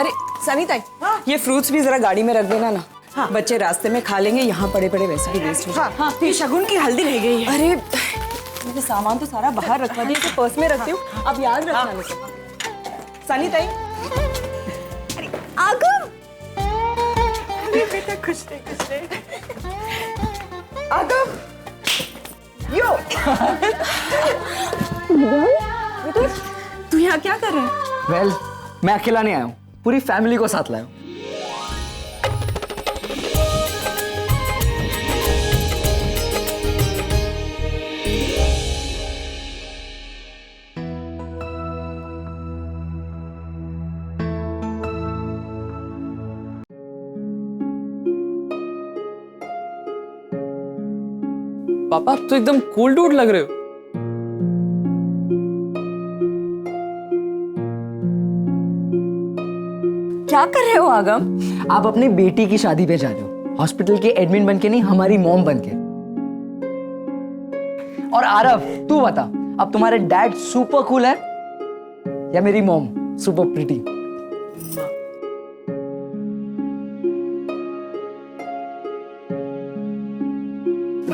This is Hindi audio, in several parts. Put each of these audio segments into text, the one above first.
अरे सनीता, ये फ्रूट्स भी जरा गाड़ी में रख देना ना। हाँ। बच्चे रास्ते में खा लेंगे, यहाँ पड़े पड़े वैसे भी वेस्ट हो जाए। हाँ, ये शगुन की हल्दी रह गई है। अरे मैंने सामान तो सारा बाहर रखवा दिया, इसे पर्स में रखती हूँ, अब याद रखना मुझे। सनीता, अरे आगम, अरे बेटा खुश रहे। आगम, यो। तू यहाँ क्या कर रहा है? वेल, मैं अकेला नहीं आया हूँ, पूरी फैमिली को साथ लाया हूँ। पापा आप तो एकदम कूल डूड लग रहे हो। क्या कर रहे हो आगम? आप अपनी बेटी की शादी पे जा रहे हो, हॉस्पिटल के एडमिन बन के नहीं, हमारी मॉम बन के। और आरव, तू बता, अब तुम्हारे डैड सुपर कूल है या मेरी मॉम सुपर प्रिटी?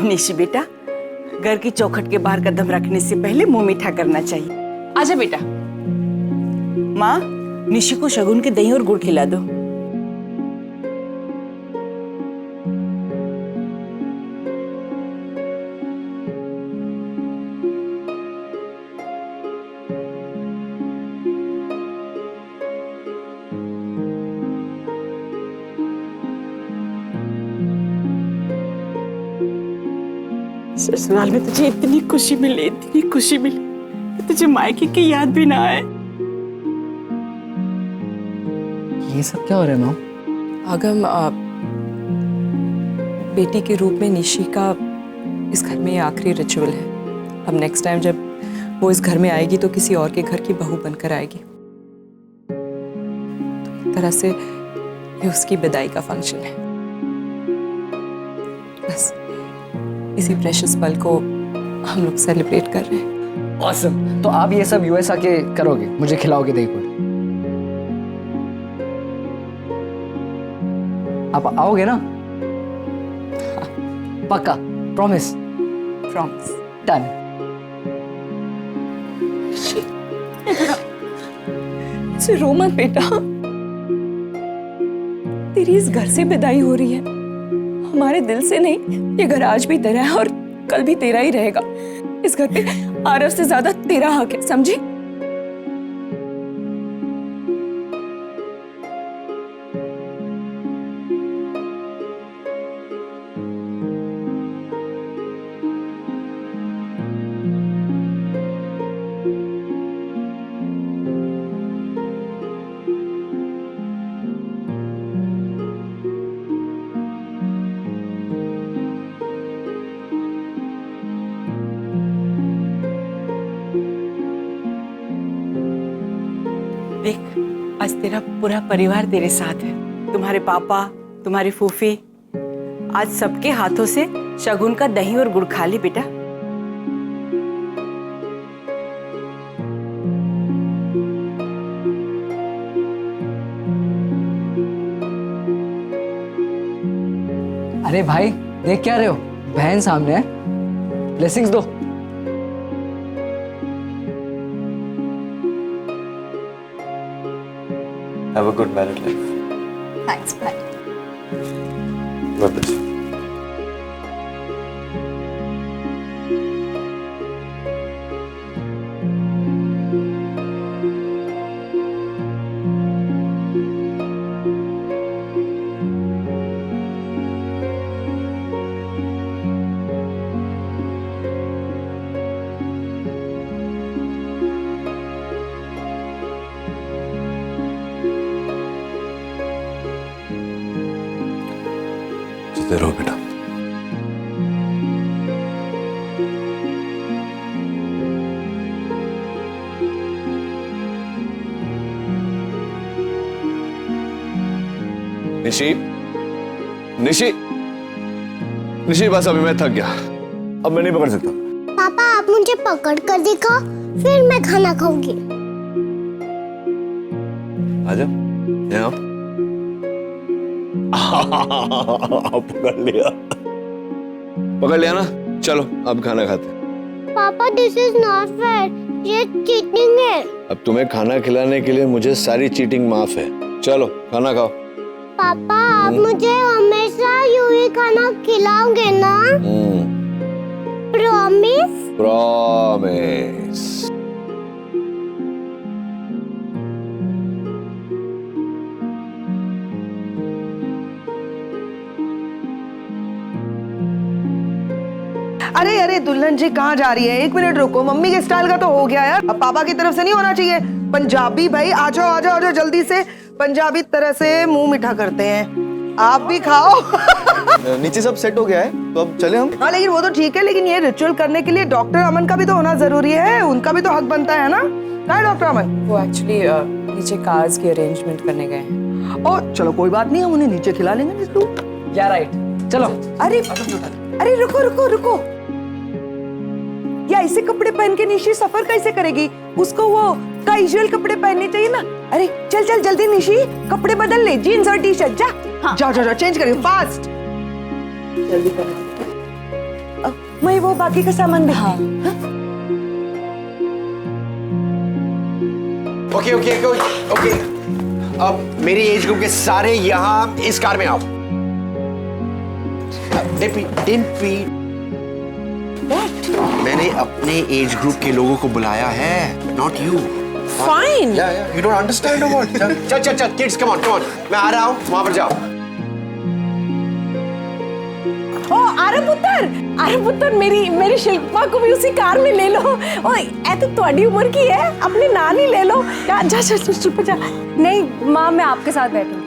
निशी बेटा, घर की चौखट के बाहर कदम रखने से पहले मुंह मीठा करना चाहिए। आजा बेटा। माँ, निशी को शगुन के दही और गुड़ खिला दो। ससुराल में तुझे इतनी खुशी मिली कि तुझे मायके की याद भी ना आए। ये सब क्या हो रहा है मॉम? आगम, बेटी के रूप में निशी का इस घर में ये आखिरी रिचुअल है। अब नेक्स्ट टाइम जब वो इस घर में आएगी तो किसी और के घर की बहू बनकर आएगी। तो एक तरह से ये उसकी विदाई का फंक्शन है। बस इसी प्रेशियस पल को हम लोग सेलिब्रेट कर रहे हैं। ऑसम। तो आप ये सब यूएस आके करोगे, मुझे खिलाओगे दही गुड़? आप आओगे ना? हाँ, पक्का? प्रॉमिस? प्रॉमिस। डन। से रो मत बेटा, तेरी इस घर से विदाई हो रही है, हमारे दिल से नहीं। ये घर आज भी तेरा है और कल भी तेरा ही रहेगा। इस घर पे आरव से ज्यादा तेरा हक है, समझी? देख, आज तेरा पूरा परिवार तेरे साथ है। तुम्हारे पापा, तुम्हारी फूफी, आज सबके हाथों से शगुन का दही और गुड़ खा ली बेटा। अरे भाई, देख क्या रहे हो? बहन सामने है, ब्लेसिंग्स दो। Have a good married life. Thanks, bye. God bless you. जीते रहो बेटा। निशी, निशी, निशी, बस अभी मैं थक गया, अब मैं नहीं पकड़ सकता। पापा आप मुझे पकड़ कर दिखाओ, फिर मैं खाना खाऊंगी। आजा। यहाँ पकड़ लिया ना। चलो अब खाना खाते हैं। पापा दिस इज नॉट फेयर, ये चीटिंग है। अब तुम्हें खाना खिलाने के लिए मुझे सारी चीटिंग माफ है। चलो खाना खाओ। पापा आप मुझे हमेशा यूं ही खाना खिलाओगे ना? प्रॉमिस? प्रॉमिस। अरे अरे दुल्हन जी कहाँ जा रही है? एक मिनट रुको, मम्मी के स्टाइल का तो हो गया यार, अब पापा की तरफ से नहीं होना चाहिए। पंजाबी भाई आ जाओ आ जाओ आ जाओ जल्दी से, पंजाबी तरह से मुंह मीठा करते हैं। आप भी खाओ। नीचे सब सेट हो गया है तो अब चले हम। हाँ लेकिन वो तो ठीक है, लेकिन ये रिचुअल करने के लिए डॉक्टर अमन का भी तो होना जरूरी है, उनका भी तो हक बनता है ना। कहाँ है डॉक्टर अमन? वो एक्चुअली नीचे कार्स की अरेंजमेंट करने गए हैं। और चलो कोई बात नहीं, हम उन्हें नीचे खिला लेंगे। या राइट, चलो। अरे अरे रुको रुको रुको, या ऐसे कपड़े पहन के निशी सफर कैसे करेगी? उसको वो कैजुअल कपड़े पहनने चाहिए ना। अरे चल चल जल्दी निशी, कपड़े बदल ले, जीन्स और टी शर्ट। जा हाँ। जाओ जाओ जाओ, चेंज करिए फास्ट, जल्दी करो। मैं वो बाकी का सामान भी। हाँ। ओके ओके ओके, अब मेरी एज ग्रुप के सारे यहाँ इस कार में आओ। डिम्पी, मैंने अपने एज ग्रुप के लोगों को बुलाया है, not you. Fine. You don't understand or what? चल चल चल kids, come on come on, मैं आ रहा हूँ, वहाँ पर जाओ। ओ अरे पुत्र मेरी शिल्पा को भी उसी कार में ले लो। ओ ए तो तुम्हारी उम्र की है, अपने नानी ले लो। जा जा शिल्पा जा। नहीं माँ मैं आपके साथ बैठूंगी।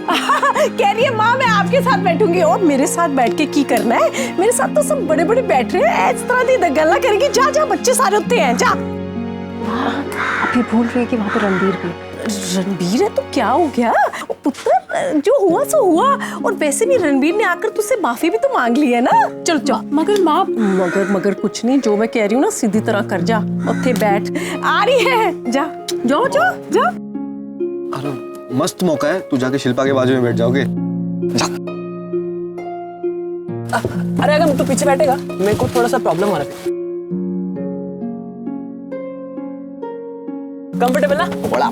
कह रही है माँ मैं आपके साथ बैठूंगी। और मेरे साथ बैठ के की करना है? मेरे साथ तो सब बड़े बड़े बैठ रहे हैं, इस तरह की गल्ला करेंगे। जा जा, बच्चे सारे होते हैं, जा। अभी भूल रही है कि वहाँ पे रणबीर भी। रणबीर है तो क्या हो गया? पुत्र जो हुआ सो हुआ, और वैसे भी रणबीर ने आकर तुझसे माफी भी तो मांग ली है ना। चल चल। मगर माँ मगर कुछ नहीं, जो मैं कह रही हूँ ना सीधी तरह कर। जा उत्थे बैठ, आ रही है। जा जाओ जाओ जा। अरे मस्त मौका है, तू जाके शिल्पा के बाजू में बैठ जाओगे। जा। अरे अगर तू पीछे बैठेगा मेरे को थोड़ा सा प्रॉब्लम हो रहा है। कंफर्टेबल ना? बड़ा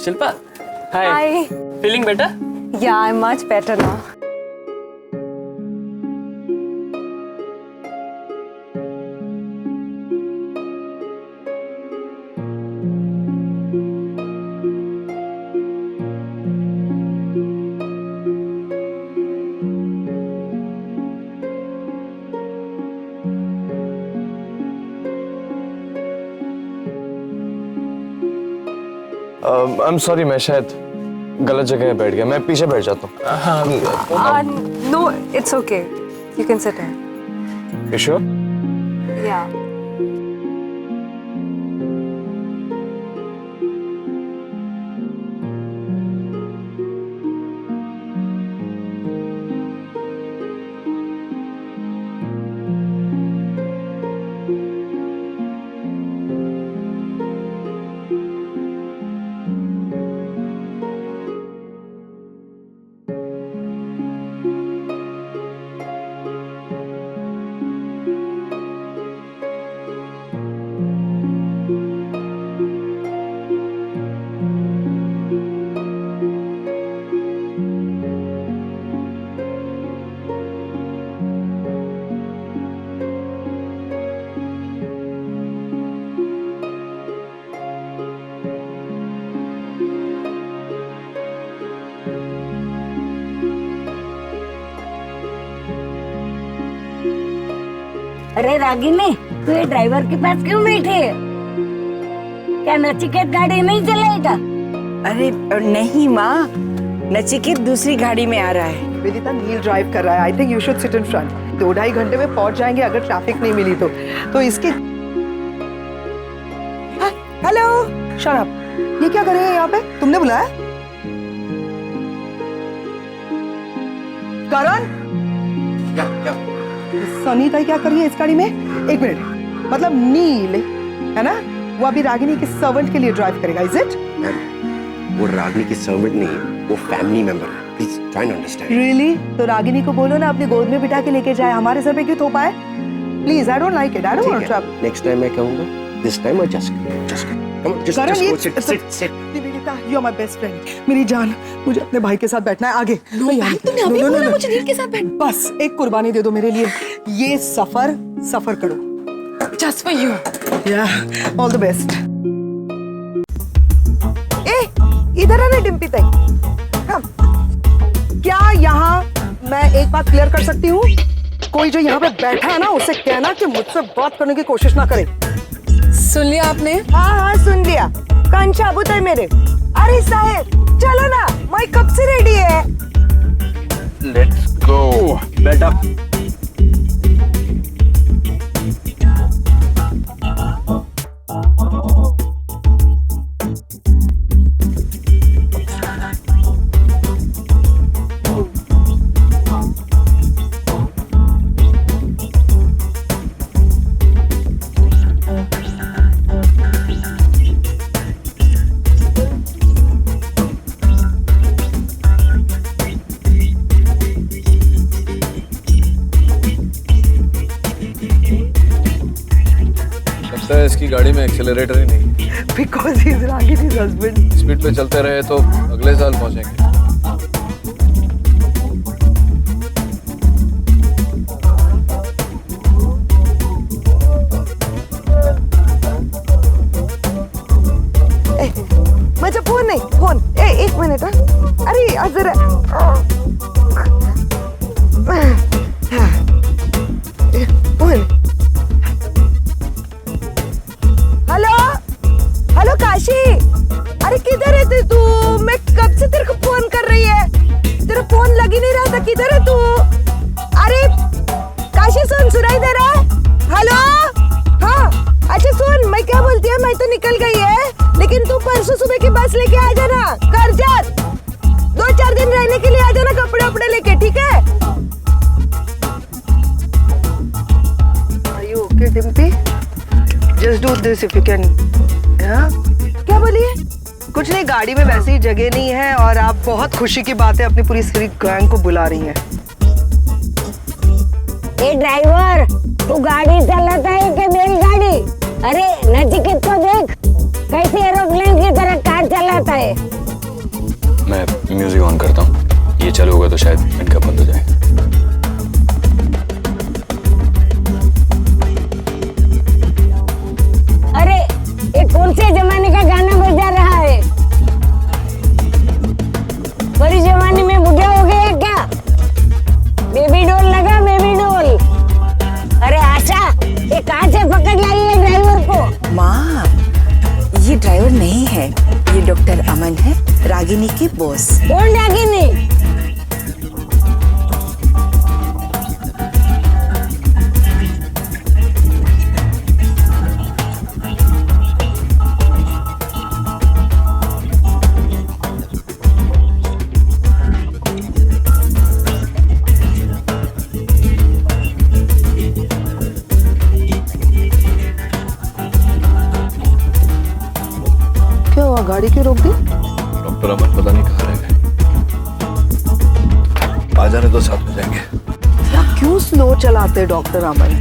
Shilpa, hi. Feeling better? Yeah, I'm much better now. I am sorry, मैं शायद गलत जगह बैठ गया, मैं पीछे बैठ जाता हूँ। No, it's okay. You can sit here. You sure? Yeah. अरे रागिनी, तू ये ड्राइवर के पास क्यों बैठी है? क्या नचिकेत गाड़ी नहीं चलाएगा? अरे नहीं माँ, नचिकेत दूसरी गाड़ी में आ रहा है। वेदिता नील ड्राइव कर रहा है। I think you should sit in front. 2-2.5 घंटे में पहुंच जाएंगे अगर ट्रैफिक नहीं मिली तो इसकी। हेलो शट अप, ये क्या कर रहे हैं यहाँ पे? तुमने बुलाया? करण, सनीता क्या कर रही है इस गाड़ी में? एक मिनट, मतलब नील है ना? वो अभी रागिनी के सर्वेंट के लिए ड्राइव करेगा, इज इट? मैम, वो रागिनी की सर्वेंट नहीं है, वो फैमिली मेंबर है। Please try to understand. Really? तो रागिनी को बोलो ना अपनी गोद में बिठा के लेके जाए, हमारे सर पे क्यों थोपा है? Please, I don't like it, I don't want to travel. Next time मैं कहूंगा, this time I just come on, just sit. You are my best friend, मेरी जान। मुझे अपने भाई के साथ बैठना है आगे। तुमने अभी बोला मुझे नील के साथ बैठ। बस एक कुर्बानी दे दो मेरे लिए, ये सफर करो। Just for you. Yeah, all the best. इधर आना डिम्पी ताई। हाँ। क्या यहाँ मैं एक बात क्लियर कर सकती हूँ? कोई जो यहाँ पे बैठा है ना, उसे कहना कि मुझसे बात करने की कोशिश ना करे। सुन लिया आपने? हाँ सुन लिया। कान साबुत है मेरे। अरे साहेब चलो ना, मैं कब से रेडी है। लेट्स गो बेटा। इसकी गाड़ी में एक्सेलरेटर ही नहीं। Because he is Ragini's husband. Speed पे चलते रहे तो अगले साल पहुंचेंगे। माझा फोन नहीं, फोन। एक मिनट। अरे जरा फोन। हेलो काशी, अरे किधर है तू? मैं कब से तेरे को फोन कर रही है, तेरा फोन लग ही नहीं रहा था। किधर है तू? अरे काशी सुनाई दे रहा है? हेलो? हाँ अच्छा सुन, मैं क्या बोलती है, मैं तो निकल गई है, लेकिन तू परसों सुबह की बस लेके आ जाना करजत। 2-4 दिन रहने के लिए आ जाना, कपड़े वपड़े लेके, ठीक है? Are you okay, Dimpy? Just do this if you can. क्या बोलिए? कुछ नहीं, गाड़ी में वैसे ही जगह नहीं है और आप बहुत खुशी की बात है अपनी पूरी स्त्री गैंग को बुला रही हैं। ए ड्राइवर, तू गाड़ी चलाता है कि बैलगाड़ी? अरे नचिकेत को देख, कैसे एरोप्लेन की तरह कार चलाता है। मैं म्यूजिक ऑन करता हूँ, ये चालू होगा तो शायद इनका बंद हो जाए। अरे ये कौन से जमाने का गाना बजा रहा है? बड़ी जमाने में बुढ़ा हो गया क्या? बेबी डॉल लगा, बेबी डॉल। अरे आशा, ये कहाँ से पकड़ लाई है ड्राइवर को? माँ, ये ड्राइवर नहीं है, ये डॉक्टर अमन है, रागिनी की बॉस। कौन रागिनी? गाड़ी क्यों रोक दी? डॉक्टर अमन पता नहीं कहाँ रह गए। आ जाने तो साथ में जाएंगे। क्या क्यों स्लो चलाते डॉक्टर अमन?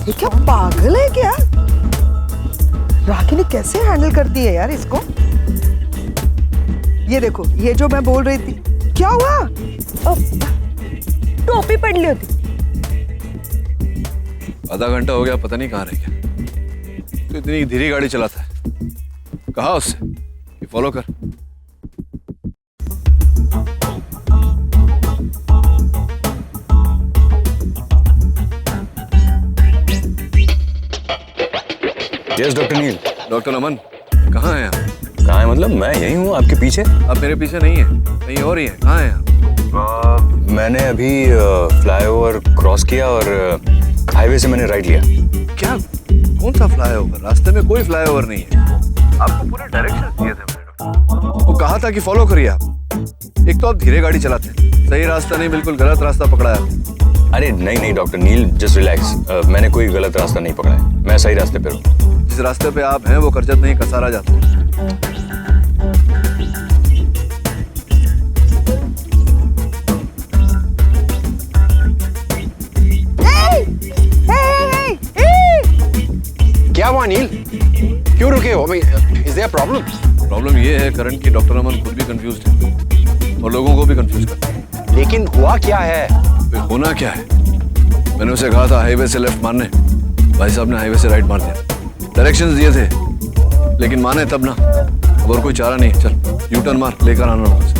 ये क्या पागल है क्या? रागिनी कैसे हैंडल करती है यार इसको? ये देखो, ये जो मैं बोल रही थी, क्या हुआ? टोपी पड़ ली होती। आधा घंटा हो गया, पता नहीं कहाँ रह गया। तो इतनी धीरे गाड़ी चलाता है, कहा उससे कि फॉलो कर। यस डॉक्टर नील। डॉक्टर अमन कहाँ हैं आप? कहाँ है मतलब? मैं यही हूँ आपके पीछे। आप मेरे पीछे नहीं है, कहीं और ही है। कहाँ हैं आप? मैंने अभी फ्लाईओवर क्रॉस किया और हाईवे से मैंने राइट लिया। क्या? कौन सा फ्लाईओवर? रास्ते में कोई फ्लाईओवर नहीं है। आपको पूरे डायरेक्शन दिए थे मैंने डॉक्टर। वो कहा था कि फॉलो करिए आप। एक तो आप धीरे गाड़ी चलाते हैं, सही रास्ता नहीं, बिल्कुल गलत रास्ता पकड़ा है। अरे नहीं नहीं डॉक्टर नील, जस्ट रिलैक्स। मैंने कोई गलत रास्ता नहीं पकड़ा है, मैं सही रास्ते पे हूँ। जिस रास्ते पे आप हैं वो करजत नहीं कसारा जाता है। क्या हुआ नील, क्यों रुके हो? Is their problem? प्रॉब्लम ये है करण की डॉक्टर अमन खुद भी कंफ्यूज्ड है और लोगों को भी कंफ्यूज करता है। लेकिन हुआ क्या है? होना क्या है, मैंने उसे कहा था हाईवे से लेफ्ट मारने, भाई साहब ने हाईवे से राइट मार दिया। डायरेक्शंस दिए थे लेकिन माने तब ना, अब और कोई चारा नहीं। चल यू टर्न मार, लेकर आना वहां से।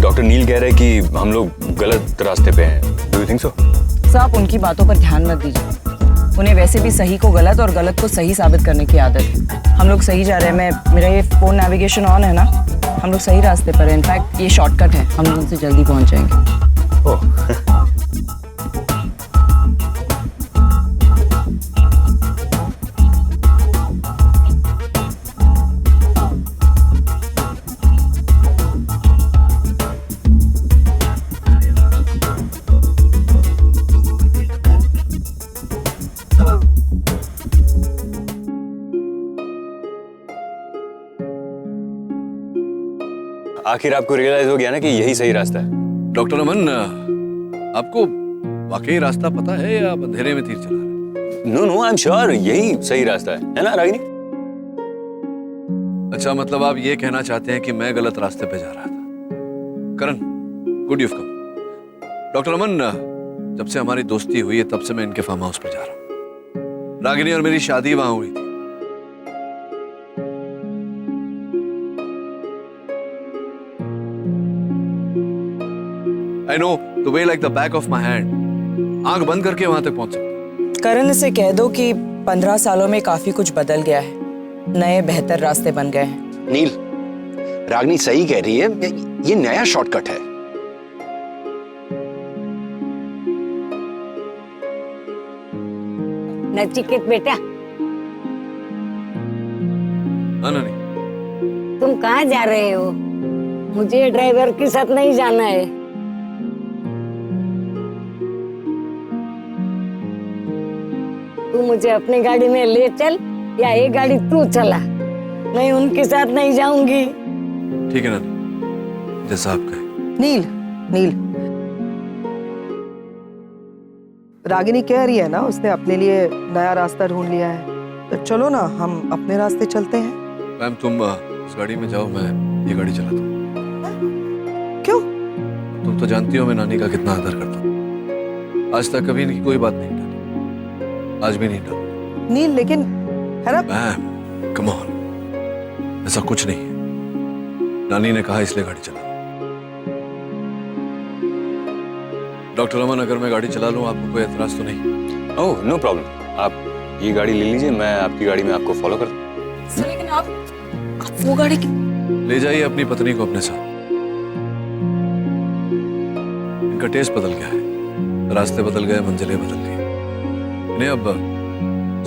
डॉक्टर नील कह रहे हैं कि हम लोग गलत रास्ते पे हैं। Do you think so? आप उनकी बातों पर ध्यान मत दीजिए, उन्हें वैसे भी सही को गलत और गलत को सही साबित करने की आदत है। हम लोग सही जा रहे हैं, मेरा ये फोन नेविगेशन ऑन है ना, हम लोग सही रास्ते पर हैं। इनफैक्ट ये शॉर्टकट है, हम लोग उनसे जल्दी पहुंच जाएंगे। ओह आखिर आपको रियलाइज हो गया ना कि यही सही रास्ता है। डॉक्टर अमन, आपको वाकई रास्ता पता है या आप अंधेरे में तीर चला रहे हैं? No no, I am sure यही सही रास्ता है ना रागिनी? अच्छा, मतलब आप ये कहना चाहते हैं कि मैं गलत रास्ते पे जा रहा था। करण, गुड यू कम। डॉक्टर अमन, जब से हमारी दोस्ती हुई है तब से मैं इनके फार्म हाउस पे जा रहा हूँ। रागिनी और मेरी शादी वहां हुई थी। I know the way like the back of my hand. आंख बंद करके वहां तक पहुंच सकते। करण से कह दो कि 15 सालों में काफी कुछ बदल गया है, नए बेहतर रास्ते बन गए हैं। नील, रागिनी सही कह रही है, ये नया शॉर्टकट है। नचिकेत बेटा, नहीं। तुम कहाँ जा रहे हो? मुझे ड्राइवर के साथ नहीं जाना है। तू मुझे अपनी गाड़ी में ले चल या ये गाड़ी तू चला, मैं उनके साथ नहीं जाऊंगी। ठीक है ना, जैसा आप कहें। नील, नील, रागिनी कह रही है ना उसने अपने लिए नया रास्ता ढूंढ लिया है, तो चलो ना हम अपने रास्ते चलते हैं। मैम तुम उस गाड़ी में जाओ, मैं ये गाड़ी चलाता हूँ। क्यों? तुम तो जानती हो मैं नानी का कितना आदर करता हूँ। आज तक कभी इनकी कोई बात नहीं डाली, आज भी नहीं डाली। नील, लेकिन है ना। मैम कम ऑन, ऐसा कुछ नहीं है। नानी ने कहा इसलिए गाड़ी चला। डॉक्टर अमन, अगर मैं गाड़ी चला लूं आपको कोई एतराज तो नहीं? ओह नो प्रॉब्लम, आप ये गाड़ी ले लीजिए, मैं आपकी गाड़ी में आपको फॉलो कर दूं। लेकिन आप वो गाड़ी ले जाइए अपनी पत्नी को अपने साथ। इनका टेस्ट बदल गया है, रास्ते बदल गए, मंजिलें बदल गई। इन्हें अब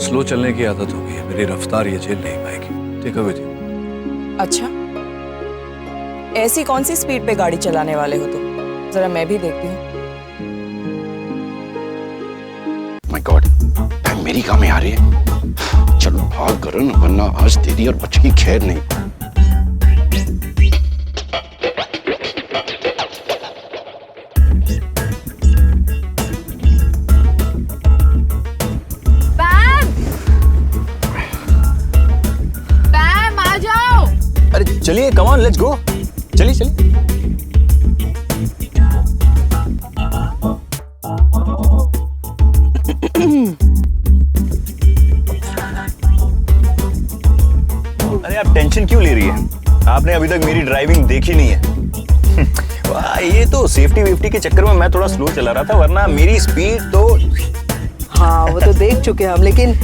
स्लो चलने की आदत हो गई है, मेरी रफ्तार ये झेल नहीं पाएगी। टेक अवे जी। अच्छा, ऐसी कौन सी स्पीड पे गाड़ी चलाने वाले हो तुम? जरा मैं भी देखती हूँ। माय गॉड, टाइम मेरी काम में आ रही है। चलो भाग करण, वरना आज तेरी और बच्चे की खैर नहीं। चलिए कम ऑन, लेट्स गो। चलिए चलिए। अरे आप टेंशन क्यों ले रही है? आपने अभी तक मेरी ड्राइविंग देखी नहीं है। वाह, ये तो सेफ्टी वेफ्टी के चक्कर में मैं थोड़ा स्लो चला रहा था, वरना मेरी स्पीड तो। हाँ, वो तो देख चुके हैं हम, लेकिन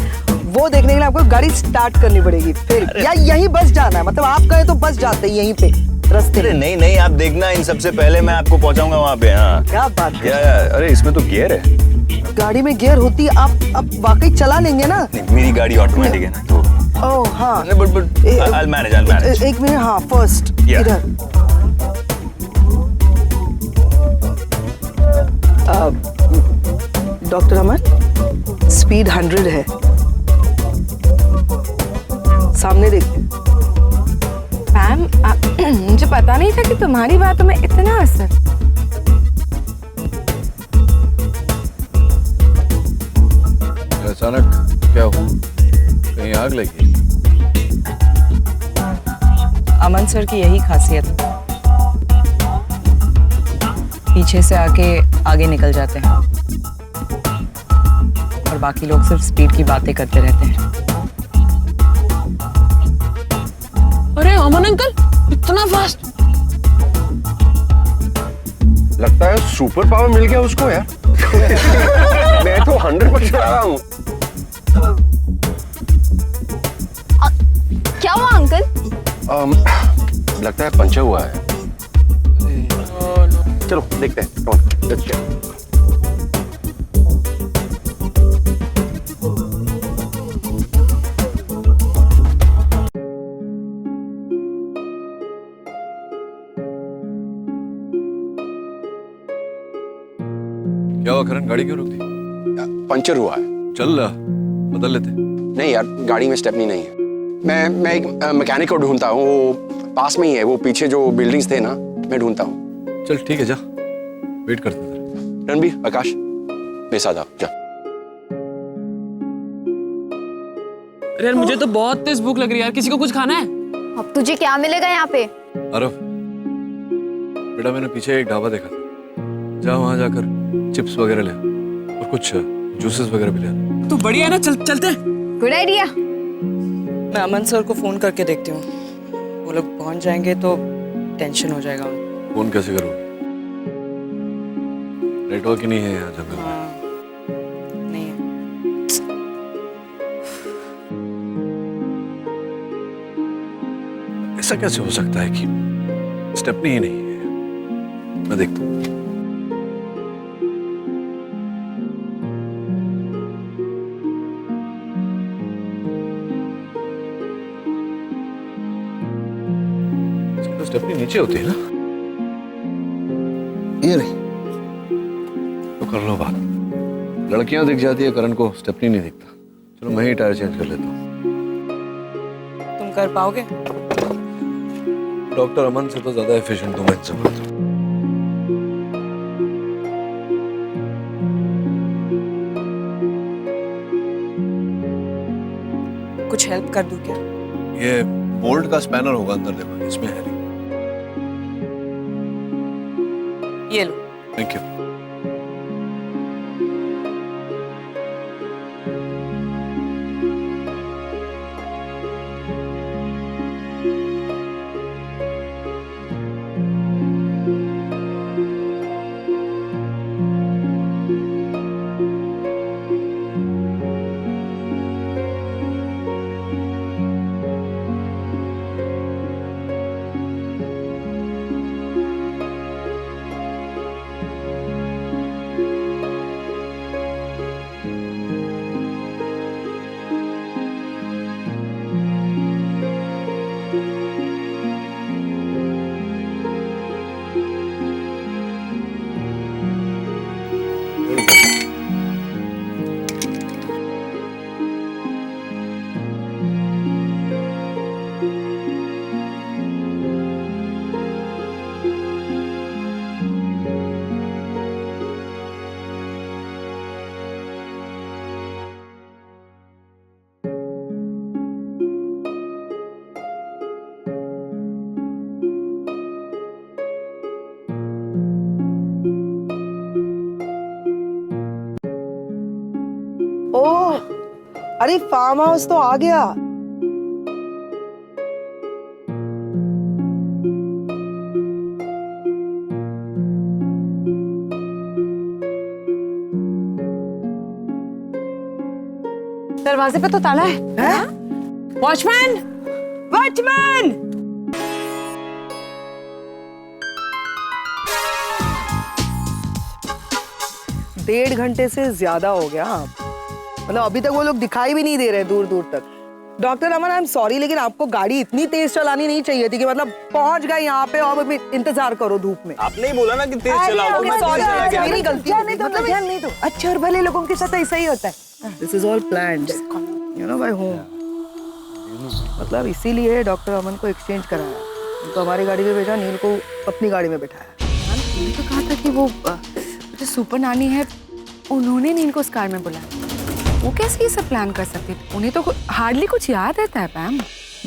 वो देखने के लिए आपको गाड़ी स्टार्ट करनी पड़ेगी फिर, या यहीं बस जाना है? मतलब आप कहे तो बस जाते हैं यहीं पे रास्ते। अरे नहीं नहीं, आप देखना, इन सबसे पहले मैं आपको पहुंचाऊंगा वहाँ पे। हाँ क्या बात है? अरे इसमें तो गियर है। गाड़ी में गियर होती है, आप वाकई चला लेंगे ना? नहीं, मेरी गाड़ी ऑटोमेटिक है ना, तो ओह हाँ But I'll manage. एक मिनट हाँ फर्स्ट Yeah. इधर डॉक्टर अमन स्पीड 100 है सामने देखते मैम मुझे पता नहीं था कि तुम्हारी बातों में इतना असर। अचानक क्या हुआ? कहीं आग लगी? अमन सर की यही खासियत है, पीछे से आके आगे निकल जाते हैं और बाकी लोग सिर्फ स्पीड की बातें करते रहते हैं। अरे अमन अंकल इतना फास्ट। लगता है सुपर पावर मिल गया उसको यार। मैं तो 100% आ रहा हूँ। क्या हुआ अंकल? लगता है पंचर हुआ है। चलो देखते हैं। Come on, let's check. क्या हुआ करण, गाड़ी क्यों रुक दी? पंचर हुआ है। चल बदल लेते। नहीं यार, गाड़ी में स्टेपनी नहीं है। मैं एक मैकेनिक को ढूंढता हूँ, वो पास में ही है, वो पीछे जो बिल्डिंग्स थे ना, मैं ढूंढता हूँ। चल ठीक है, जा वेट करते हैं। रणबीर, आकाश मेरे साथ आओ, जा। अरे यार मुझे तो बहुत तेज भूख लग रही है यार, किसी को कुछ खाना है? अब तुझे क्या मिलेगा यहाँ पे? आरव बेटा, मैंने पीछे एक ढाबा देखा था, जा वहां जाकर चिप्स वगैरह ले आ और कुछ जूसेस वगैरह भी ले आ। तू बढ़िया है ना, चलते हैं। Good idea. मैं अमन सर को फोन करके देखती हूँ, वो लोग पहुंच जाएंगे तो टेंशन हो जाएगा। फोन कैसे करोगे? नेटवर्क ही नहीं है यहाँ जंगल में। नहीं है। ऐसा कैसे हो सकता है कि स्टेपनी ही नहीं है? मैं देखता हूँ। स्टेपनी नीचे होती है ना? ये रही। तो कर लो बात। लड़कियां दिख जाती है, करण को स्टेपनी नहीं दिखता। चलो मैं ही टायर चेंज कर लेता हूँ। तुम कर पाओगे? डॉक्टर अमन से तो ज्यादा एफिशिएंट हूँ मैं इनसे बढ़कर। कुछ हेल्प कर दूं क्या? ये बोल्ट का स्पैनर होगा अंदर, देखो इसमें है नहीं। ये लो। Thank you. ओह अरे फार्म हाउस तो आ गया। दरवाजे पे तो ताला है। Watchman, watchman. डेढ़ घंटे से ज्यादा हो गया। मतलब अभी तक वो लोग दिखाई भी नहीं दे रहे दूर दूर तक। Doctor Aman I am sorry, लेकिन आपको गाड़ी इतनी तेज चलानी नहीं चाहिए थी कि मतलब पहुंच गए यहाँ पे और अभी इंतजार करो धूप में। आपने ही बोला ना कि तेज चलाओ। मेरी गलती मतलब ध्यान नहीं दो। अच्छे और भले लोगों के साथ ऐसा ही होता है। This is all planned, you know, by home. मतलब इसीलिए डॉक्टर अमन को एक्सचेंज कराया, उनको हमारी गाड़ी में भेजा, नील को अपनी गाड़ी में बैठाया। मैंने तो कहा था कि वो जो सुपर नानी है उन्होंने नील को उस कार में बुलाया। वो कैसे ये सब प्लान कर सकती थी? उन्हें तो हार्डली कुछ याद रहता है पैम।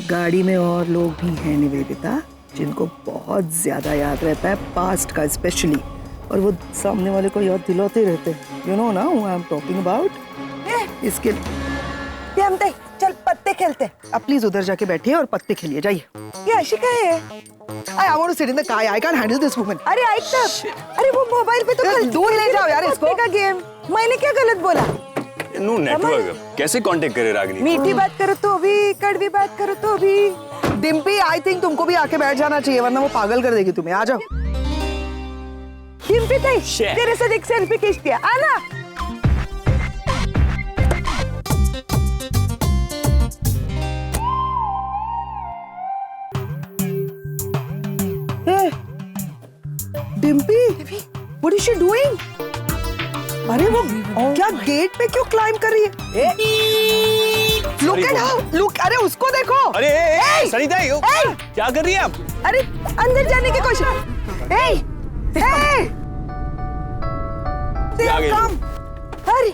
गाड़ी में और लोग भी हैं निवेदिता जिनको बहुत ज्यादा याद रहता है, पास्ट का स्पेशली, और वो सामने वाले को याद दिलाते रहते हैं। यू नो ना who I am talking about. इसके लिए हम चल पत्ते खेलते। अब प्लीज उधर जाके बैठिए और पत्ते खेलिए, जाइए। ये आशिका है। I want to sit in the car. I can't handle this woman. अरे आइक तब, अरे वो मोबाइल पे तो कल दूर ले जाओ यार इसको। का गेम मैंने क्या गलत बोला? नो नेटवर्क कैसे कांटेक्ट करे रागिनी? मीठी बात करो तो भी, कड़वी बात करो तो भी। डिम्पी आई थिंक तुमको भी आके बैठ जाना चाहिए, वरना वो पागल कर देगी तुम्हें। आ जाओ। डिम्पी तेरे साथ एक सेल्फी खींचती है, आना। Dimpy, what is she doing? अरे वो क्या गेट पे क्यों क्लाइंब कर रही है? Look at how, look, अरे उसको देखो। अरे सरिता क्या कर रही है आप? अरे अंदर जाने की कोशिश। कम, अरे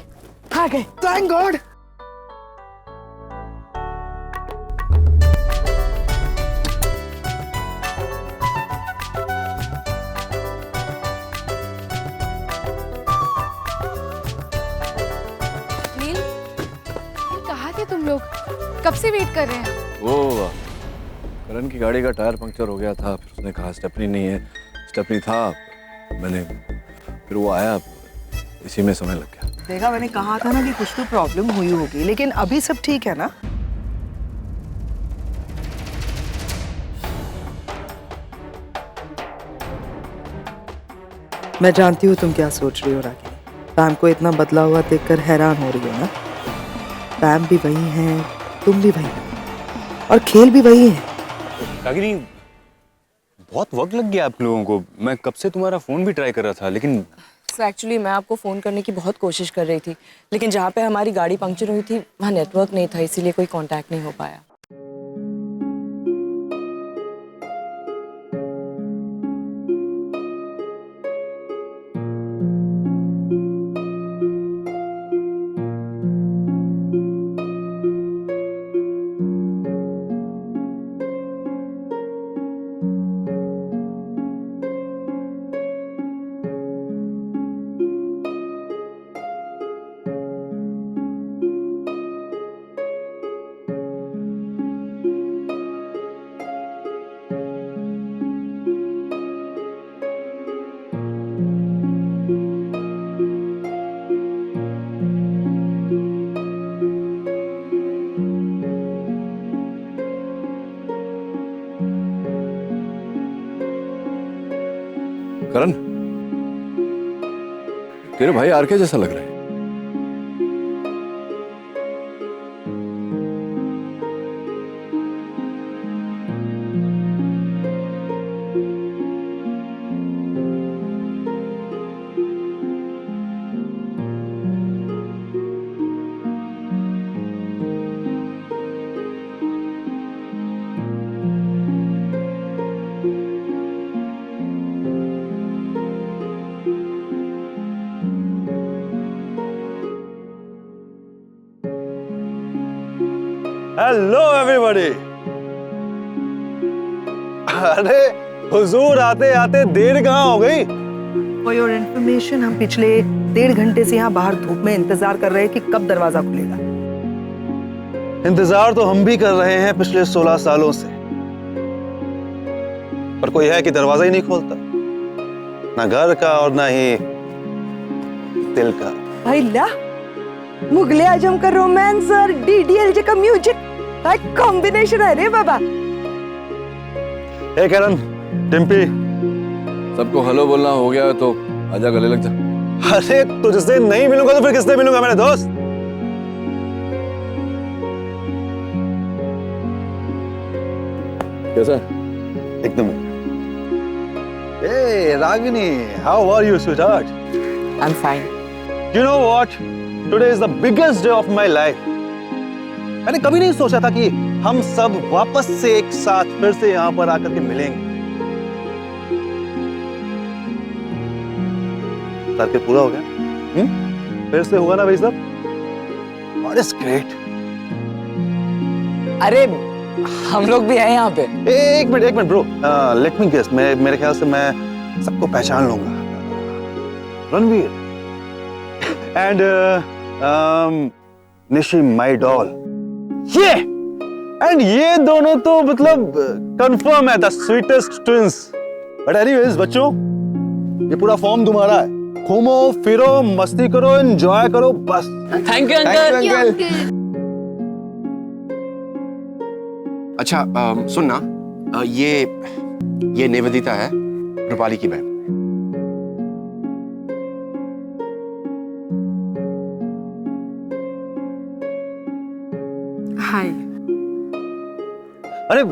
आ गए। Thank God. तुम लोग कब से वेट कर रहे हैं? वो करण की गाड़ी का टायर पंक्चर हो गया था, फिर उसने कहा स्टेपनी नहीं है, स्टेपनी था, मैंने फिर वो आया, इसी में समय लग गया। देखा, मैंने कहा था ना कि कुछ तो प्रॉब्लम हुई होगी, लेकिन अभी सब ठीक है ना? मैं जानती हूँ तुम क्या सोच रही हो रागिनी। पैम को इतना बदला हुआ देखकर हैरान हो रही हो ना? पैम भी वही है, तुम भी वही हो, और खेल भी वही है। रागिनी बहुत वक्त लग गया आप लोगों को। मैं कब से तुम्हारा फोन भी ट्राई कर रहा था, लेकिन एक्चुअली मैं आपको फ़ोन करने की बहुत कोशिश कर रही थी, लेकिन जहाँ पे हमारी गाड़ी पंक्चर हुई थी वहाँ नेटवर्क नहीं था, इसीलिए कोई कांटेक्ट नहीं हो पाया। करण, तेरे भाई आरके जैसा लग रहा है। Hello everybody. अरे हुजूर, आते आते देर कहाँ हो गई? फॉर योर इन्फॉर्मेशन, हम पिछले 1.5 घंटे से यहाँ बाहर धूप में इंतजार कर रहे हैं कि कब दरवाजा खुलेगा। इंतजार तो हम भी कर रहे हैं पिछले 16 सालों से, पर कोई है कि दरवाजा ही नहीं खोलता, ना घर का और ना ही दिल का। भाई ला, मुगले आजम का रोमांस और डीडीएलजे का म्यूजिक, कॉम्बिनेशन है रे बाबा। हे करण, डिम्पी, सबको हेलो बोलना हो गया है तो आजा गले लग जा। अरे तुझसे नहीं मिलूंगा तो फिर किससे मिलूंगा मेरे दोस्त? कैसा? एकदम। Hey, Ragini, how are you, sweetheart? I'm fine. You know what? Today is the biggest day of my life. मैंने कभी नहीं सोचा था कि हम सब वापस से एक साथ फिर से यहाँ पर आकर के मिलेंगे। ताकि पूरा हो गया? फिर से हुआ ना भाई साहब? What is great? अरे हम लोग भी हैं यहाँ पे। एक minute bro, let me guess, मेरे ख्याल से मैं सबको पहचान लूंगा। Ranveer and Nishi my doll, ये दोनों तो मतलब कंफर्म है, the sweetest twins. But anyways बच्चों, ये पूरा फॉर्म तुम्हारा है, घूमो फिरो मस्ती करो एंजॉय करो बस। Thank you uncle. अच्छा सुन ना, ये निवेदिता है, रूपाली की बहन। हाय। अरे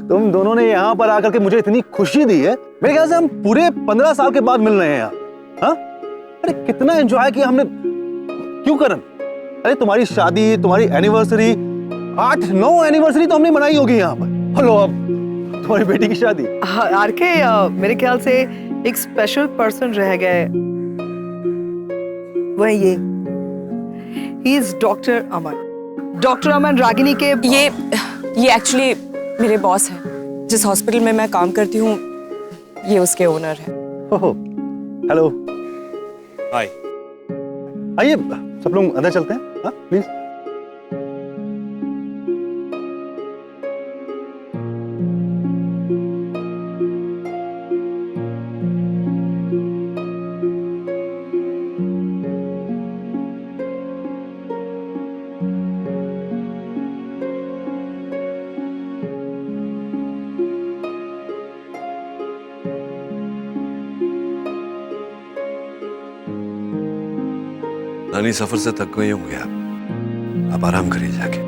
तुम दोनों ने यहाँ पर आकर के मुझे इतनी खुशी दी है। मेरे ख्याल से हम पूरे 15 साल के बाद मिल रहे हैं यहाँ। हाँ? अरे कितना एंजॉय किया हमने। क्यों करण? अरे तुम्हारी शादी, तुम्हारी एनिवर्सरी, 8-9 एनिवर्सरी तो हमने मनाई होगी यहाँ पर। हेलो, अब तुम्हारी बेटी की शादी। आरके, मेरे ख्याल से एक स्पेशल पर्सन रह गए, वह ये, he is doctor Aman. Doctor Aman Ragini के ये एक्चुअली मेरे बॉस हैं। जिस हॉस्पिटल में मैं काम करती हूँ, ये उसके ओनर है। हेलो, हाय। आइए सब लोग अंदर चलते हैं। हाँ प्लीज। नानी सफर से थक गई होंगे आप आराम करिए जाके।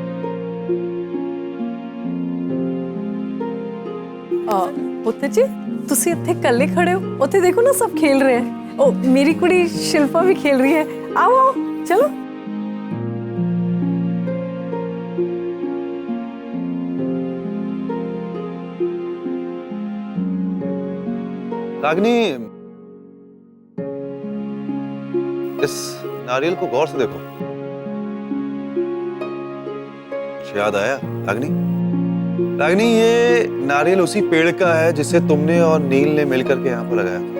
पुत्र जी, तुसी इत्थे कल्ले खड़े हो? उत्थे देखो ना, सब खेल रहे हैं। ओ, मेरी कुड़ी शिल्पा भी खेल रही है। आओ आओ, चलो। रागिनी, इस नारियल को गौर से देखो। कुछ याद आया रागिनी? रागिनी, ये नारियल उसी पेड़ का है जिसे तुमने और नील ने मिलकर के यहाँ पर लगाया था।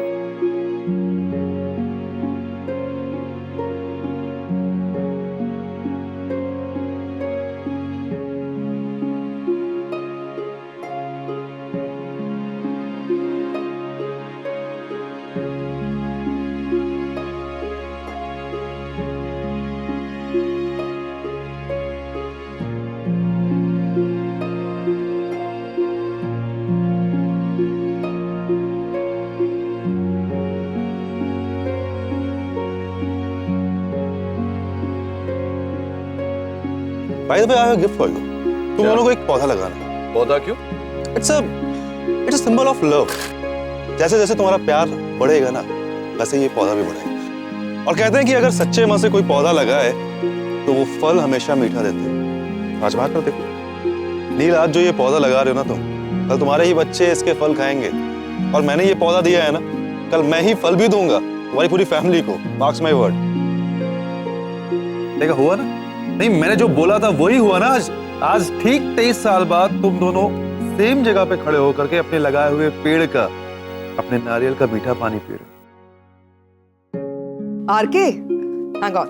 By the way, I have a gift for you. तुम दोनों को एक पौधा लगाना है। पौधा क्यों? It's a symbol of love. जैसे जैसे तुम्हारा प्यार बढ़ेगा ना, वैसे ये पौधा भी बढ़ेगा। और कहते हैं कि अगर सच्चे मन से कोई पौधा लगाए तो वो फल हमेशा मीठा देते हैं। आजमा कर देखो। नील, आज जो ये पौधा लगा रहे हो ना तुम, कल तुम्हारे ही बच्चे इसके फल खाएंगे। और मैंने ये पौधा दिया है ना, कल मैं ही फल भी दूंगा तुम्हारी पूरी फैमिली को। Marks my word. देखा, हुआ ना? नहीं, मैंने जो बोला था वही हुआ ना। आज ठीक 23 साल बाद तुम दोनों सेम जगह पे खड़े होकर के अपने लगाए हुए पेड़ का, अपने नारियल का मीठा पानी पी रहे हो। RK, hang on.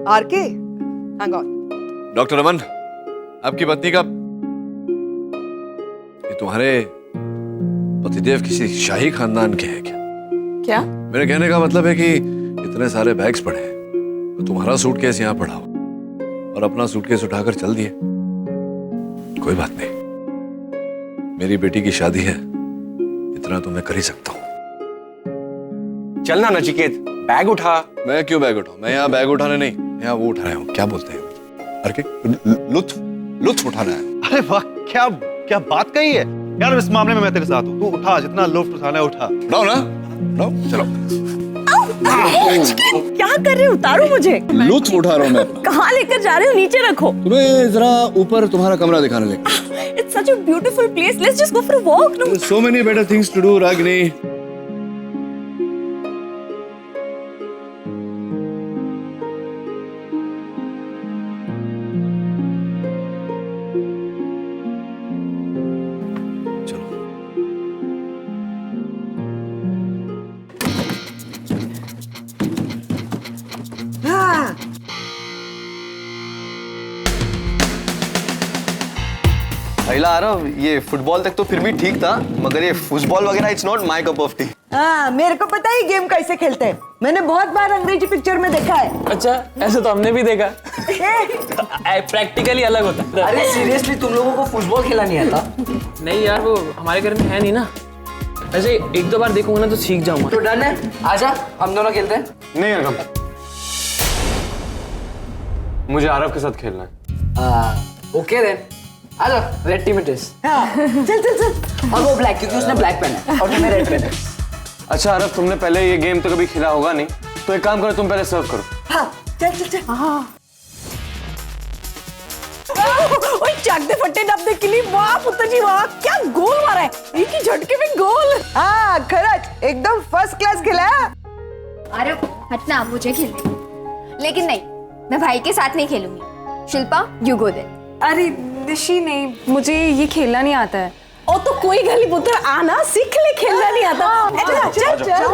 RK, hang on. Doctor Aman, आपकी पत्नी का, ये तुम्हारे पतिदेव किसी शाही खानदान के हैं क्या? क्या? मेरे कहने का मतलब है कि इतने सारे बैग्स पड़े हैं, तो तुम्हारा सूटकेस यहाँ पड़ा हो और अपना सूटकेस उठाकर चल दिए। कोई बात नहीं, मेरी बेटी की शादी है, इतना तो मैं कर ही सकता हूँ। चलना नचिकेत, बैग उठा। मैं क्यों बैग उठाऊं? मैं यहाँ बैग उठाने नहीं, यहाँ वो उठा रहा हूँ, क्या बोलते हैं, अरे लुत्फ उठाना है। अरे वाह, क्या क्या बात कही है यार। इस मामले में मैं तेरे साथ हूँ। तू उठा, जितना लुत्फ उठाना है उठा। उठाओ ना, उठाओ, चलो। क्या कर रहे हो? उतारो मुझे। लुत्फ उठा रहा हूँ मैं। कहाँ लेकर जा रहे हो? नीचे रखो। तुम्हें जरा ऊपर तुम्हारा कमरा दिखाने ले। It's such a beautiful place. Let's just go for a walk. No? There's so many better things to do, Ragini. हाँ अहिला आरव, ये फुटबॉल तक तो फिर भी ठीक था, मगर ये फुटबॉल वगैरह it's not my cup of T. हाँ, मेरे को पता है गेम कैसे खेलते हैं। मैंने बहुत बार अंग्रेजी पिक्चर में देखा है। अच्छा, ऐसे तो हमने भी देखा। प्रैक्टिकली अलग होता है। अरे सीरियसली तुम लोगों को फुटबॉल खेला नहीं आता? नहीं यार, वो हमारे घर में है नहीं ना। ऐसे एक दो बार देखूंगा ना तो सीख जाऊंगा। तो डन है, आजा हम दोनों खेलते हैं। नहीं अरगम, मुझे आरव के साथ खेलना है। ओके देन, आजा, रेड टीम इट इज। चल चल चल। और वो ब्लैक, क्योंकि उसने ब्लैक पहना है और मैं रेड पहना है। अच्छा आरव, तुमने पहले ये गेम तो कभी खेला होगा नहीं, तो एक काम करो, तुम पहले सर्व करो। हाँ चल चल चल। हाँ ओए चाकते फट्टे डब्बे के लिए वाह पुत्र जी वाह, क्या गोल मारा है, एक ही झटके में गोल। हाँ खरच, एकदम फर्स्ट क्लास खेला। अरे हटना, मुझे खेलने। लेकिन नहीं, मैं भाई के साथ नहीं खेलूंगी। Shilpa, you go there. अरे निशी नहीं, मुझे ये खेलना नहीं आता है। ओ तो कोई गली पुत्र आना सीख ले, खेलना नहीं आता। चल चल,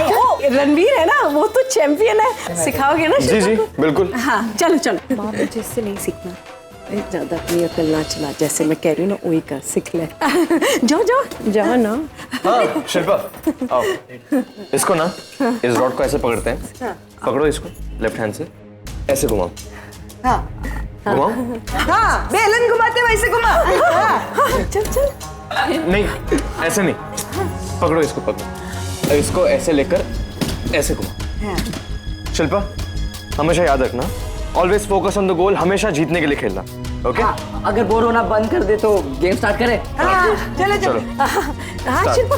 वो रणवीर है ना, वो तो चैंपियन है, सिखाओगे ना? जी जी बिल्कुल। हाँ चलो चलो। माँ मुझे इससे नहीं सीखना, ज्यादा अपनी अकल ना चला, जैसे मैं कह रही हूँ ना वही कर, सीख ले। जाओ जाओ जाओ ना। हाँ शिल्पा, आओ, इसको ना इस रॉड को ऐसे पकड़ते हैं। पकड़ो इसको लेफ्ट हैंड से, ऐसे घुमाओ। हाँ घुमाओ। हाँ, बेलन घुमाते वैसे घुमा। चल चल। नहीं ऐसे नहीं, पकड़ो इसको, पकड़ो इसको ऐसे लेकर ऐसे घुमाओ। शिल्पा, हमेशा याद रखना, always focus on the goal, हमेशा जीतने के लिए खेलना। ओके? अगर बोर होना बंद कर दे तो गेम स्टार्ट करें। चलो चलो। हाँ शिल्पा।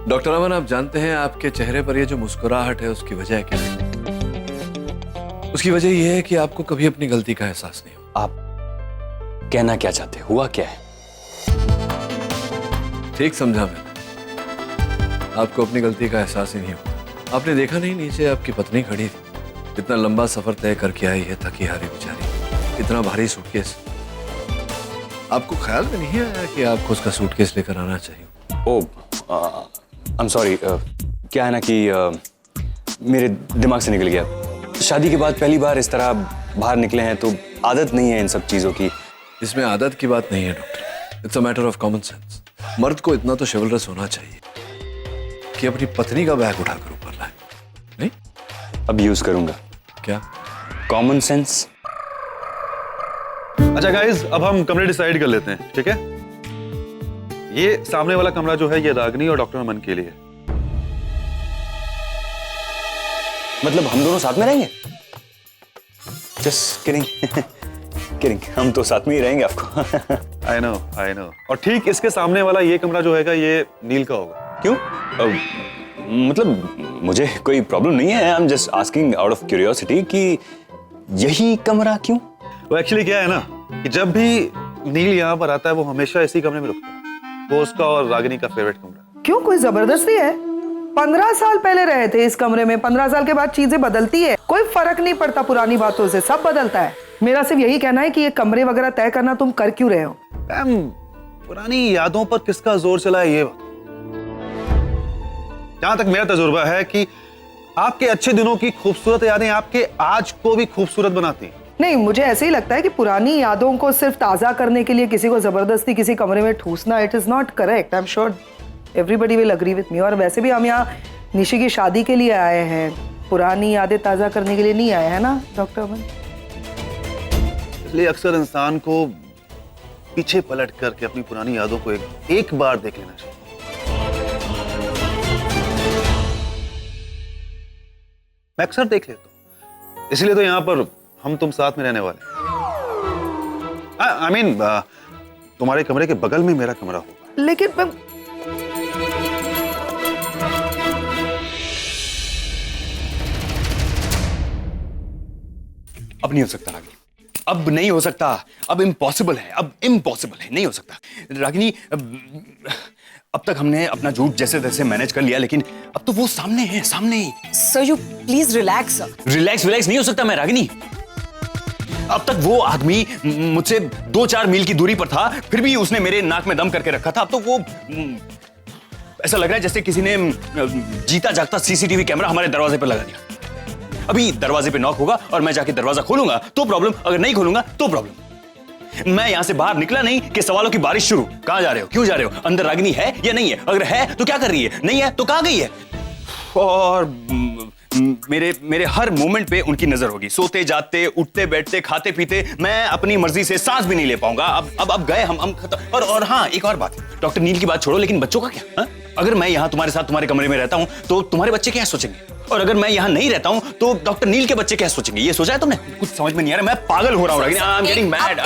डॉक्टर अमन, आप जानते हैं आपके चेहरे पर ये जो मुस्कुराहट है उसकी वजह क्या है? उसकी वजह ये है कि आपको कभी अपनी गलती का एहसास नहीं हुआ। आप कहना क्या चाहते हैं? हुआ क्या है? ठीक समझा मैंने, आपको अपनी गलती का एहसास ही नहीं हुआ। आपने देखा नहीं, नीचे आपकी पत्नी खड़ी थी, इतना लंबा सफर तय करके आई है, थकी हारी बेचारी, इतना भारी सूटकेस। आपको ख्याल में नहीं आया कि आपको उसका सूटकेस लेकर आना चाहिए? ओह, आई एम सॉरी। क्या है ना कि मेरे दिमाग से निकल गया। शादी के बाद पहली बार इस तरह बाहर निकले हैं, तो आदत नहीं है इन सब चीज़ों की। इसमें आदत की बात नहीं है doctor, it's a matter of common sense. मर्द को इतना तो शिवलरस होना चाहिए कि अपनी पत्नी का बैग उठाकर ऊपर लाए। नहीं, अब यूज करूंगा। क्या? Common sense. अच्छा गाइस, अब हम कमरे डिसाइड कर लेते हैं, ठीक है? ये सामने वाला कमरा जो है ये रागनी और डॉक्टर अमन के लिए। मतलब हम दोनों साथ में रहेंगे? Just kidding. किडिंग, हम तो साथ में ही रहेंगे आपको। I know. और ठीक इसके सामने वाला ये कमरा जो है ये नील का होगा। क्यों? मतलब मुझे कोई प्रॉब्लम नहीं है, I am just asking out of curiosity कि यही कमरा क्यों? वो एक्चुअली क्या है ना कि जब भी नील यहाँ पर आता है वो हमेशा इसी कमरे में रुकता है। वो उसका और रागिनी का फेवरेट कमरा। क्यों, कोई जबरदस्ती है? 15 साल पहले रहे थे इस कमरे में, 15 साल के बाद चीजें बदलती है, कोई फर्क नहीं पड़ता पुरानी बातों से, सब बदलता है। मेरा सिर्फ यही कहना है कि ये कमरे वगैरह तय करना तुम कर क्यों रहे हो? पुरानी यादों पर किसका जोर चला है ये बात। जहां तक मेरा तजुर्बा है कि आपके अच्छे दिनों की खूबसूरत यादें आपके आज को भी खूबसूरत बनाती हैं। नहीं, मुझे ऐसे ही लगता है कि पुरानी यादों को सिर्फ ताज़ा करने के लिए किसी को ज़बरदस्ती किसी कमरे में ठूसना, it is not correct. I am sure everybody will agree with me. और वैसे भी हम यहाँ निशी की शादी के लिए आए हैं, पुरानी यादें ताज़ा करने के लिए नहीं आए हैं ना डॉक्टर अमन? इसलिए अक्सर इंसान को पीछे पलट करके अपनी पुरानी यादों को एक बार देख लेना चाहिए। मैं अक्सर देख लेता हूं, इसलिए तो यहां पर हम तुम साथ में रहने वाले। I mean, तुम्हारे कमरे के बगल में मेरा कमरा होगा। लेकिन अब नहीं हो सकता रागिनी, अब नहीं हो सकता, अब इम्पॉसिबल है, अब इम्पॉसिबल है, नहीं हो सकता रागिनी। अब तक हमने अपना झूठ जैसे तैसे मैनेज कर लिया, लेकिन अब तो वो सामने है, सामने ही। Sir you please relax. Relax नहीं हो सकता मैं रागिनी। अब तक वो आदमी मुझसे 2-4 मील की दूरी पर था, फिर भी उसने मेरे नाक में दम करके रखा था। अब तो वो ऐसा लग रहा है जैसे किसी ने जीता जागता सीसीटीवी कैमरा हमारे दरवाजे पर लगा दिया। अभी दरवाजे पे नॉक होगा और मैं जाके दरवाजा खोलूंगा तो प्रॉब्लम, अगर नहीं खोलूंगा तो प्रॉब्लम। मैं यहां से बाहर निकला नहीं कि सवालों की बारिश शुरू। कहां जा रहे हो, क्यों जा रहे हो, अंदर रागिनी है या नहीं है, अगर है तो क्या कर रही है, नहीं है तो कहां गई है। और मेरे हर मोमेंट पे उनकी नजर होगी, सोते जाते, उठते बैठते, खाते पीते। मैं अपनी मर्जी से सांस भी नहीं ले पाऊंगा। अब गए हम खत्म। और हाँ, एक और बात, डॉक्टर नील की बात छोड़ो, लेकिन बच्चों का क्या? हा? अगर मैं यहाँ तुम्हारे साथ तुम्हारे कमरे में रहता हूँ तो तुम्हारे बच्चे क्या सोचेंगे, और अगर मैं यहाँ नहीं रहता हूँ तो डॉक्टर नील के बच्चे क्या सोचेंगे? ये सोचा है तुमने? कुछ समझ में नहीं आ रहा, मैं पागल हो रहा हूँ। I am getting mad.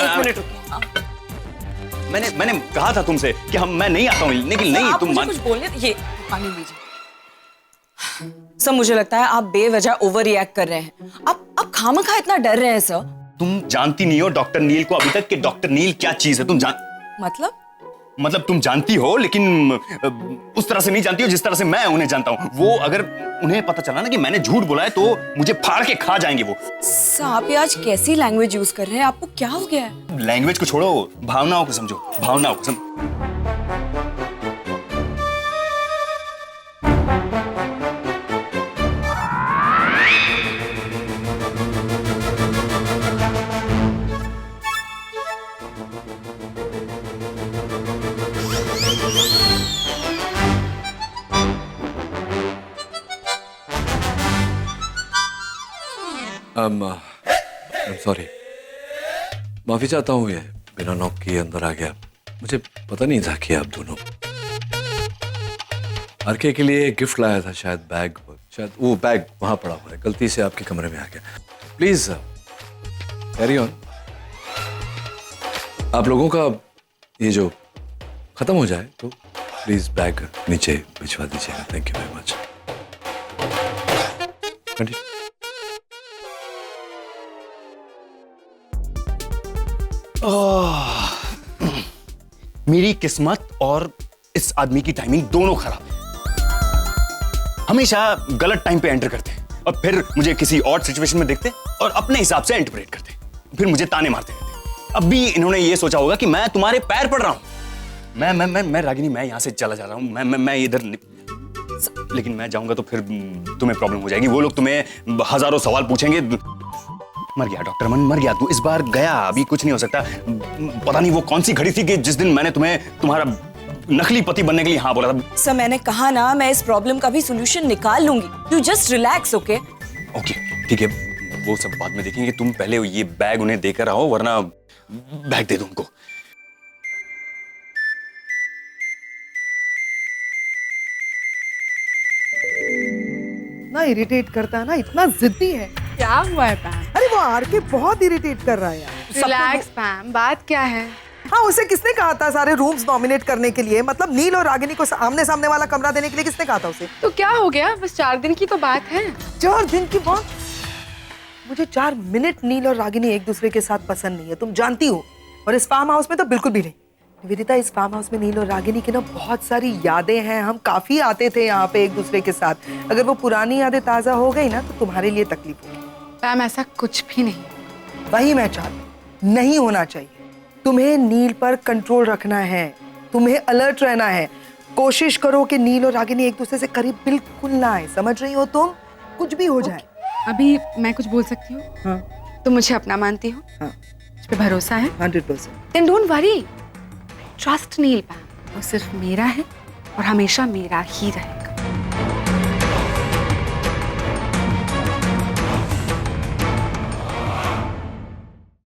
मैंने कहा था तुमसे कि मैं नहीं आता हूँ, लेकिन नहीं, तुम कुछ बोलने। ये पानी लीजिए। सर मुझे लगता है आप बेवजह ओवर रिएक्ट कर रहे हैं। आप खामखा इतना डर रहे हैं सर। तुम जानती नहीं हो डॉक्टर नील को अभी तक कि डॉक्टर नील क्या चीज है। तुम मतलब तुम जानती हो, लेकिन उस तरह से नहीं जानती हो जिस तरह से मैं उन्हें जानता हूँ। वो अगर उन्हें पता चला ना कि मैंने झूठ बोला है तो मुझे फाड़ के खा जाएंगे वो। सर आप ये आज कैसी लैंग्वेज यूज कर रहे हैं? आपको क्या हो गया है? लैंग्वेज को छोड़ो, भावनाओं को समझो, भावनाओं को I'm sorry, माफी चाहता हूँ, ये बिना नॉक किए अंदर आ गया। मुझे पता नहीं था कि आप दोनों। आरके के लिए गिफ्ट लाया था, शायद बैग, शायद वो बैग वहां पड़ा हुआ है, गलती से आपके कमरे में आ गया। Please carry on. आप लोगों का ये जो खत्म हो जाए तो प्लीज बैग नीचे भिजवा दीजिएगा। Thank you very much. मेरी किस्मत और इस आदमी की टाइमिंग दोनों खराब है। हमेशा गलत टाइम पे एंटर करते हैं और फिर मुझे किसी और सिचुएशन में देखते और अपने हिसाब से इंटरप्रेट करते हैं, फिर मुझे ताने मारते रहते। अब भी इन्होंने ये सोचा होगा कि मैं तुम्हारे पैर पड़ रहा हूं। मैं रागिनी, मैं यहां से चला जा रहा हूं। मैं इधर, लेकिन मैं जाऊंगा तो फिर तुम्हें प्रॉब्लम हो जाएगी। वो लोग तुम्हें हजारों सवाल पूछेंगे। मर गया डॉक्टर अमन, मर गया तू। इस बार गया, अभी कुछ नहीं हो सकता। पता नहीं वो कौन सी घड़ी थी कि जिस दिन मैंने तुम्हें तुम्हारा नकली पति बनने के लिए हाँ बोला था। सर मैंने कहा ना, मैं इस प्रॉब्लम का भी सोल्यूशन निकाल लूंगी। You just relax. ओके ठीक है, वो सब बाद में देखेंगे। तुम पहले ये बैग उन्हें देकर आओ, वरना बैग दे दो उनको। इतना इरिटेट करता है ना, इतना जिद्दी है। क्या हुआ है पैम? अरे वो आरके बहुत इरिटेट कर रहा है यार। रिलैक्स पैम, बात क्या है? हाँ, उसे किसने कहा था सारे रूम्स नॉमिनेट करने के लिए? मतलब नील और रागिनी को आमने सामने वाला कमरा देने के लिए किसने कहा था उसे? तो क्या हो गया, बस 4 दिन की तो बात है। 4 दिन की बात? मुझे 4 मिनट नील और रागिनी एक दूसरे के साथ पसंद नहीं है, तुम जानती हो। और इस फार्म हाउस में तो बिल्कुल भी नहीं। निवेदिता, इस फार्म हाउस में नील और रागिनी की ना बहुत सारी यादें हैं। हम काफी आते थे यहाँ पे एक दूसरे के साथ। अगर वो पुरानी यादें ताजा हो गई ना तो तुम्हारे लिए तकलीफ होगी। पैम ऐसा कुछ भी नहीं। वही मैं चाहती, नहीं होना चाहिए। तुम्हें नील पर कंट्रोल रखना है, तुम्हें अलर्ट रहना है। कोशिश करो कि नील और रागिनी एक दूसरे से करीब बिल्कुल ना आए, समझ रही हो तुम? कुछ भी हो जाए। अभी मैं कुछ बोल सकती हूँ? हाँ। तुम मुझे अपना मानती हो? हाँ। मुझ पे भरोसा है? 100%। Then don't worry. Trust नील पैम, वो सिर्फ मेरा है और हमेशा मेरा ही रहे।